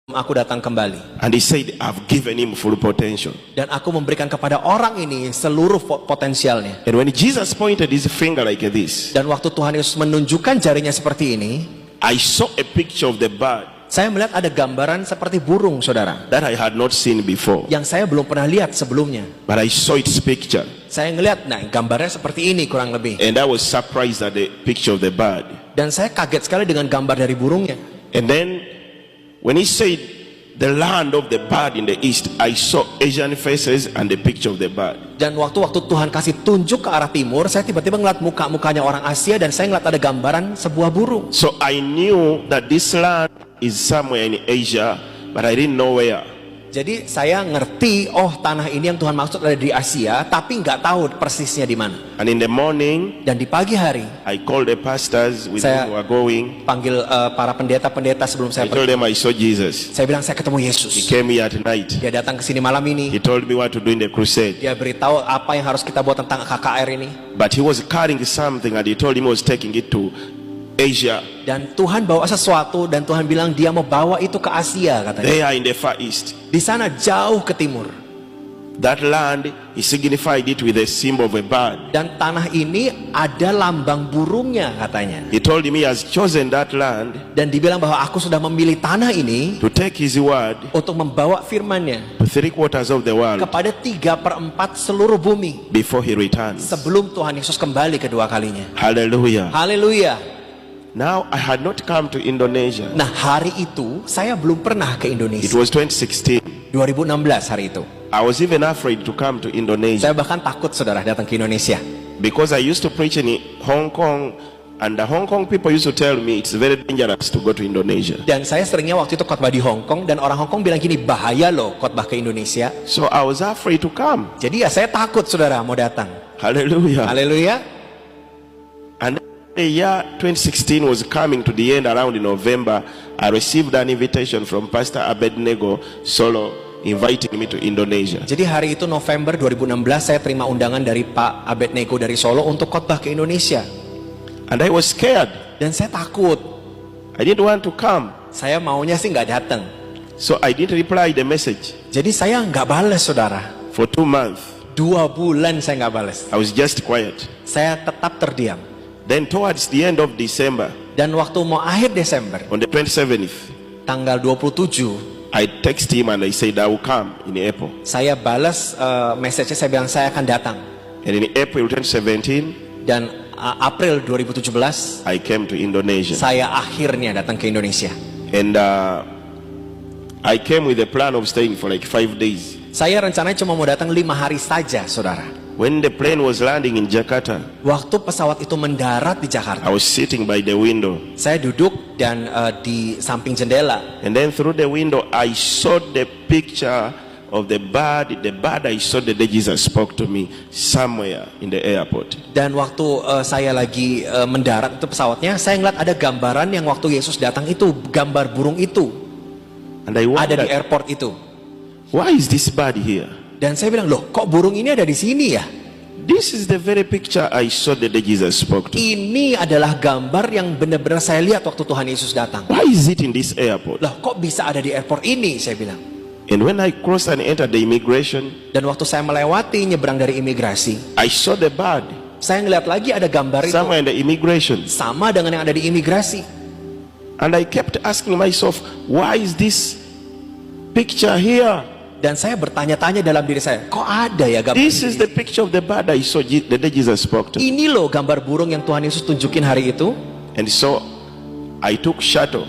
aku datang kembali. And he said, I've given him full potential. Dan aku memberikan kepada orang ini seluruh potensialnya. And when Jesus pointed his finger like this, Dan waktu Tuhan Yesus menunjukkan jarinya seperti ini, I saw a picture of the bird saya melihat ada gambaran seperti burung, saudara, that I had not seen before. yang saya belum pernah lihat sebelumnya. But I saw its picture. Saya ngelihat, nah gambarnya seperti ini kurang lebih. And I was surprised at the picture of the bird. Dan saya kaget sekali dengan gambar dari burungnya. And then when he said the land of the bird in the east, I saw Asian faces and the picture of the bird. Dan waktu Tuhan kasih tunjuk ke arah timur, saya tiba-tiba ngeliat muka-mukanya orang Asia dan saya ngeliat ada gambaran sebuah burung. So I knew that this land is somewhere in Asia, but I didn't know where. Jadi saya ngerti, oh tanah ini yang Tuhan maksud ada di Asia, tapi nggak tahu persisnya di mana. And in the morning, Dan di pagi hari, I called the pastors with Saya whom we were going. panggil para pendeta-pendeta sebelum I saya told pergi. them I saw Jesus. Saya bilang saya ketemu He Yesus. came here at night. Dia datang ke sini malam ini. He told me what to do in the crusade. Dia beritahu apa yang harus kita buat tentang KKR ini. But he was carrying something and he told him he was taking it to Asia. Dan Tuhan bawa sesuatu dan Tuhan bilang dia mau bawa itu ke Asia katanya. There in the Far East. Di sana jauh ke timur. That land, he signified it with a symbol of a bird. Dan tanah ini ada lambang burungnya katanya. He told him he has chosen that land Dan dibilang bahwa aku sudah memilih tanah ini to take his word untuk membawa firman-Nya to 3/4 of the world kepada 3/4 seluruh bumi before he returns. sebelum Tuhan Yesus kembali kedua kalinya. Hallelujah. Haleluya. Now I had not come to Indonesia. Nah hari itu saya belum pernah ke It Indonesia. was 2016. 2016 hari itu. I was even afraid to come to Indonesia Saya bahkan takut saudara datang ke Indonesia. because I used to preach in Hong Kong, and the Hong Kong people used to tell me it's very dangerous to go to Indonesia. Dan saya seringnya waktu itu khotbah di Hong Kong dan orang Hong Kong bilang gini, bahaya loh khotbah ke Indonesia. So I was afraid to come. Jadi ya saya takut saudara mau datang. Hallelujah. Haleluya. And the year 2016 was coming to the end around in November. I received an invitation from Pastor Abednego Solo inviting me to Indonesia. Jadi hari itu November 2016 saya terima undangan dari Pak Abednego dari Solo untuk khotbah ke Indonesia. And I was scared. Dan saya takut. I didn't want to come. Saya maunya sih nggak datang. So I didn't reply the message Jadi saya nggak balas saudara. for 2 months. 2 bulan saya nggak balas. I was just quiet. Saya tetap terdiam. Then towards the end of December, Dan waktu mau akhir Desember, on the 27th, tanggal 27, I text him and I said I will come in April. saya balas message-nya, saya bilang saya akan datang. And in April 2017, Dan April 2017, I came to Indonesia. saya akhirnya datang ke Indonesia. And I came with a plan of staying for like 5 days. Saya rencananya cuma mau datang 5 hari saja, saudara. When the plane was landing in Jakarta, Waktu pesawat itu mendarat di Jakarta, I was sitting by the window. saya duduk dan di samping jendela. And then through the window, I saw the picture of the bird. The bird I saw the day Jesus spoke to me somewhere in the airport. Dan waktu saya lagi mendarat itu pesawatnya, saya ngeliat ada gambaran yang waktu Yesus datang itu, gambar burung itu And I ada di wondered, airport itu. why is this bird here? Dan saya bilang, loh kok burung ini ada di sini ya? This is the very picture I saw the day Jesus spoke to me. Ini adalah gambar yang benar-benar saya lihat waktu Tuhan Yesus datang. Why is it in this airport? Loh kok bisa ada di airport ini, saya bilang. And when I crossed and entered the immigration, Dan waktu saya melewati nyebrang dari imigrasi, I saw the bird saya ngeliat lagi ada gambar itu somewhere in the immigration. sama dengan yang ada di imigrasi. And I kept asking myself, why is this picture here? Dan saya bertanya-tanya dalam diri saya, kok ada ya gambar This is ini? the picture of the bird I saw the day Jesus spoke to me. Ini loh gambar burung yang Tuhan Yesus tunjukin hari itu. And so I took shuttle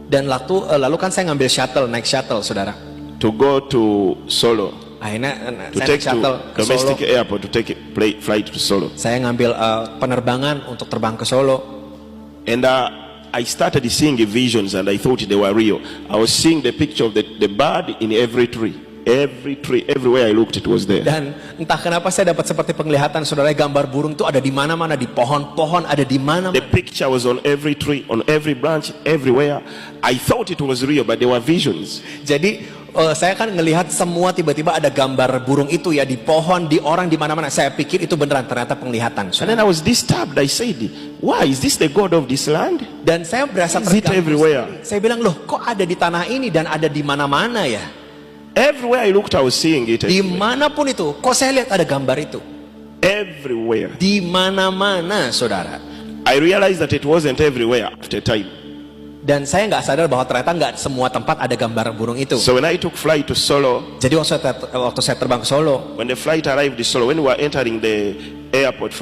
Dan lalu kan saya ngambil shuttle, naik shuttle saudara. to go to Solo, Akhirnya to saya naik take shuttle to ke Solo. domestic airport to take a flight to Solo. Saya ngambil penerbangan untuk terbang ke Solo. And I started seeing visions and I thought they were real. I was seeing the picture of the bird in every tree. Everywhere I looked it was there. Dan entah kenapa saya dapat seperti penglihatan saudara, gambar burung itu ada di mana-mana, di pohon-pohon ada di The mana-mana. picture was on every tree, on every branch, everywhere. I thought it was real, but they were visions. Jadi saya kan ngelihat semua tiba-tiba ada gambar burung itu ya di pohon, di orang, di mana-mana. Saya pikir itu beneran, ternyata penglihatan. And then I was disturbed. I said, why is this the God of this land? Dan saya berasa Is it terganggu everywhere? sekali. Saya bilang, loh kok ada di tanah ini dan ada di mana-mana ya? Everywhere I looked, I was seeing it. Dimanapun itu, kok saya lihat ada gambar itu? Everywhere. Di mana-mana, saudara. I realized that it wasn't everywhere after time. Dan saya nggak sadar bahwa ternyata nggak semua tempat ada gambar burung itu. So when I took flight to Solo, Jadi waktu saya terbang ke Solo, when the flight arrived in Solo, when we were entering the airport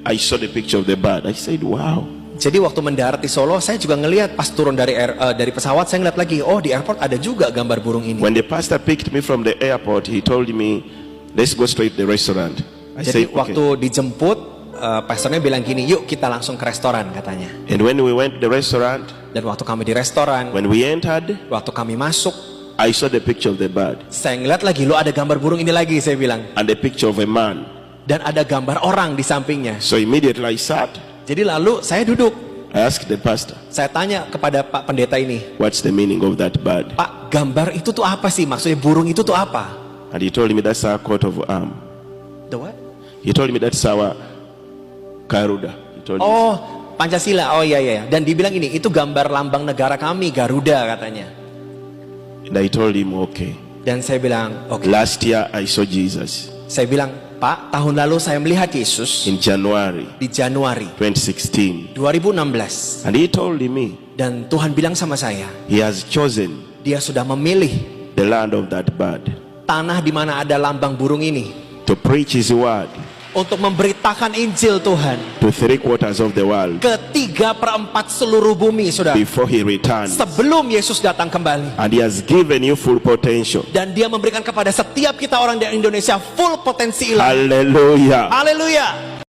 I saw the picture of the bird. I said, wow. jadi waktu mendarat di Solo, saya juga ngelihat pas turun dari pesawat, saya ngeliat lagi, oh di airport ada juga gambar burung ini. When the pastor picked me from the airport, he told me, let's go straight to the restaurant. I Jadi said, okay. waktu dijemput, pastornya bilang gini, yuk kita langsung ke restoran katanya. And when we went to the restaurant, Dan waktu kami di restoran, when we entered, waktu kami masuk, I saw the picture of the bird saya ngeliat lagi, lo ada gambar burung ini lagi, saya bilang. and the picture of a man. Dan ada gambar orang di sampingnya. So immediately I sat. Jadi lalu saya duduk, I asked the pastor, saya tanya kepada Pak Pendeta ini, what's the meaning of that bird? Pak, gambar itu tuh apa sih? Maksudnya burung itu tuh apa? And he told me that's our coat of arm. The what? He told me that's our Garuda. He told me. Oh, Pancasila. Oh iya iya. Dan dibilang ini, itu gambar lambang negara kami, Garuda katanya. And I told him, okay. Dan saya bilang, oke. Last year I saw Jesus Saya bilang, Pak, tahun lalu saya melihat Yesus in January di Januari 2016. 2016. And he told me Dan Tuhan bilang sama saya, he has chosen Dia sudah memilih the land of that bird tanah di mana ada lambang burung ini to preach his word untuk memberitakan Injil Tuhan to 3/4 of the world ke 3/4 seluruh bumi, saudara. before he returns. Sebelum Yesus datang kembali. And he has given you full potential. Dan Dia memberikan kepada setiap kita orang di Indonesia full potensi ilahi. Hallelujah. Haleluya.